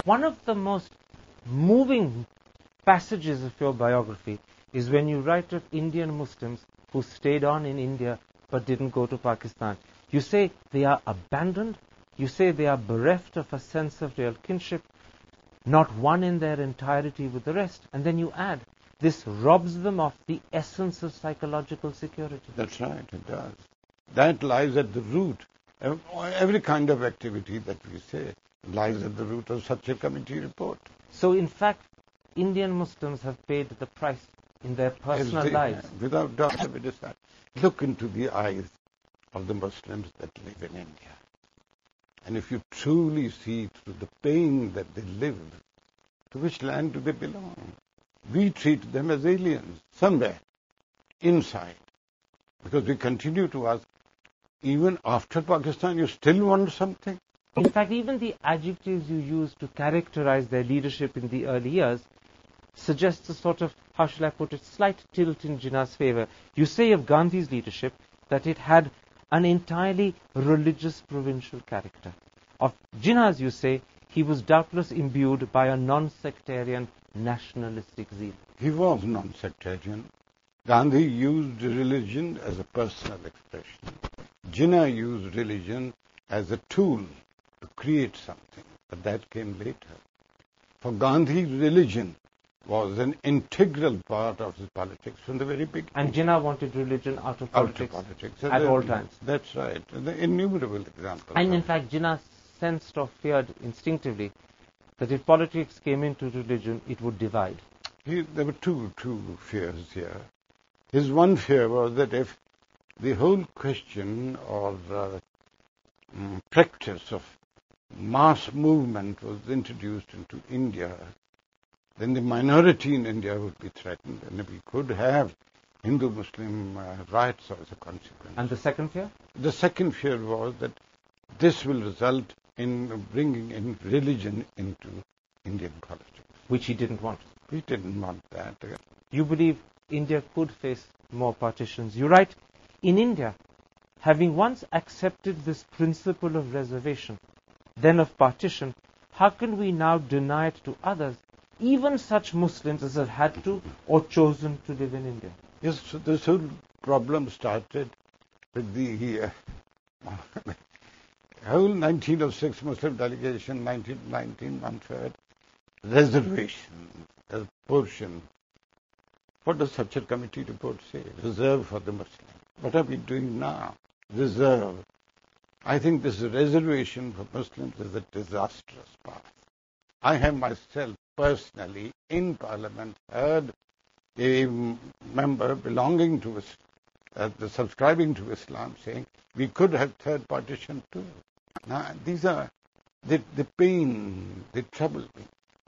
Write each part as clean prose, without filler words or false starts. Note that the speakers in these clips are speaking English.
One of the most moving passages of your biography is when you write of Indian Muslims who stayed on in India but didn't go to Pakistan. You say they are abandoned, you say they are bereft of a sense of real kinship, not one in their entirety with the rest, and then you add, this robs them of the essence of psychological security. That's right, it does. That lies at the root. Every kind of activity that we say lies at the root of such a committee report. So in fact, Indian Muslims have paid the price in their personal lives. Without doubt, it is that. Look into the eyes of the Muslims that live in India. And if you truly see through the pain that they live, to which land do they belong? We treat them as aliens, somewhere, inside. Because we continue to ask, even after Pakistan, you still want something? In fact, even the adjectives you use to characterize their leadership in the early years suggests a sort of, how shall I put it, slight tilt in Jinnah's favor. You say of Gandhi's leadership that it had an entirely religious provincial character. Of Jinnah's, you say, he was doubtless imbued by a non-sectarian nationalistic zeal. He was non-sectarian. Gandhi used religion as a personal expression. Jinnah used religion as a tool to create something, but that came later. For Gandhi, religion was an integral part of his politics from the very beginning. And Jinnah wanted religion out of politics at all times. That's right. The innumerable examples. And in fact, Jinnah sensed or feared instinctively that if politics came into religion, it would divide. There were two fears here. His one fear was that if the whole question of practice of mass movement was introduced into India, then the minority in India would be threatened, and we could have Hindu-Muslim riots as a consequence. And the second fear? The second fear was that this will result in bringing in religion into Indian politics. Which he didn't want. He didn't want that. You believe India could face more partitions. You write, in India, having once accepted this principle of reservation, then of partition, how can we now deny it to others, even such Muslims as have had to or chosen to live in India? Yes, so this whole problem started with the whole 1906 Muslim delegation, 1919, one-third, reservation, as portion. What does such a committee report say? Reserve for the Muslim. What are we doing now? Reserve. I think this reservation for Muslims is a disastrous path. I have myself personally in Parliament heard a member belonging to subscribing to Islam saying we could have third partition too. Now these are the pain, the trouble.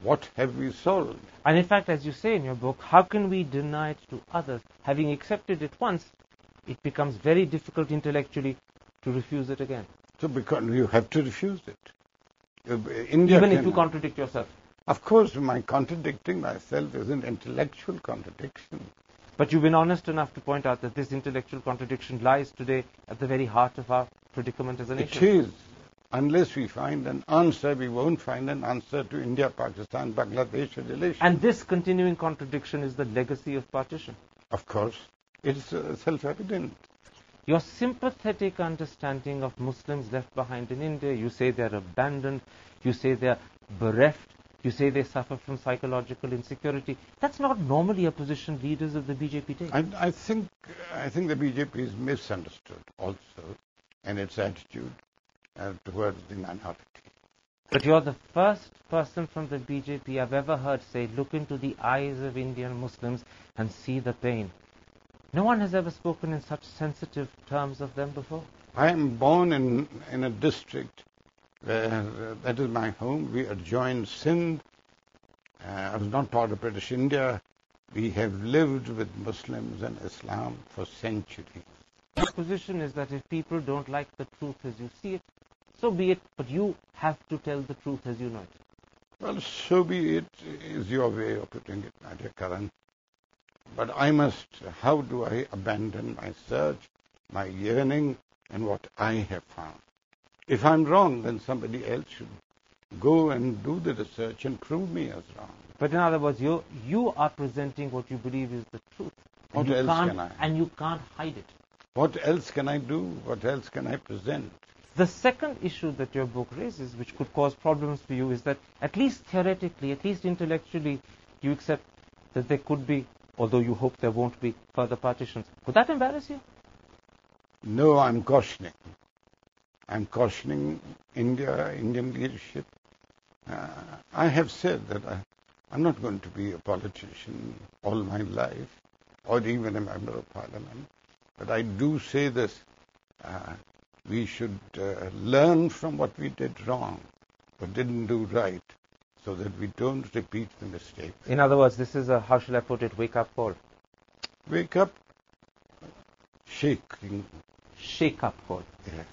What have we solved? And in fact, as you say in your book, how can we deny it to others? Having accepted it once, it becomes very difficult intellectually to refuse it again. So because you have to refuse it. Even if you contradict yourself. Of course, my contradicting myself is an intellectual contradiction. But you've been honest enough to point out that this intellectual contradiction lies today at the very heart of our predicament as a nation. It is. Unless we find an answer, we won't find an answer to India, Pakistan, Bangladesh relations. And this continuing contradiction is the legacy of partition. Of course. It's self-evident. Your sympathetic understanding of Muslims left behind in India, you say they're abandoned, you say they're bereft, you say they suffer from psychological insecurity. That's not normally a position leaders of the BJP take. I think the BJP is misunderstood also in its attitude towards the minority. But you're the first person from the BJP I've ever heard say, look into the eyes of Indian Muslims and see the pain. No one has ever spoken in such sensitive terms of them before. I am born in a district where that is my home. We adjoin Sindh. I was not part of British India. We have lived with Muslims and Islam for centuries. Your position is that if people don't like the truth as you see it, so be it, but you have to tell the truth as you know it. Well, so be it is your way of putting it, my dear Karan. But I must, how do I abandon my search, my yearning, and what I have found? If I'm wrong, then somebody else should Go and do the research and prove me as wrong. But in other words, you are presenting what you believe is the truth. What else can I? And you can't hide it. What else can I do? What else can I present? The second issue that your book raises, which could cause problems for you, is that at least theoretically, at least intellectually, you accept that there could be, although you hope there won't be, further partitions. Would that embarrass you? No, I'm cautioning. I'm cautioning India, Indian leadership. I have said that I'm not going to be a politician all my life, or even a member of parliament. But I do say this, we should learn from what we did wrong, or didn't do right, so that we don't repeat the mistakes. In other words, this is a, how shall I put it, wake-up call. Wake up, shaking. Shake-up call. Yes.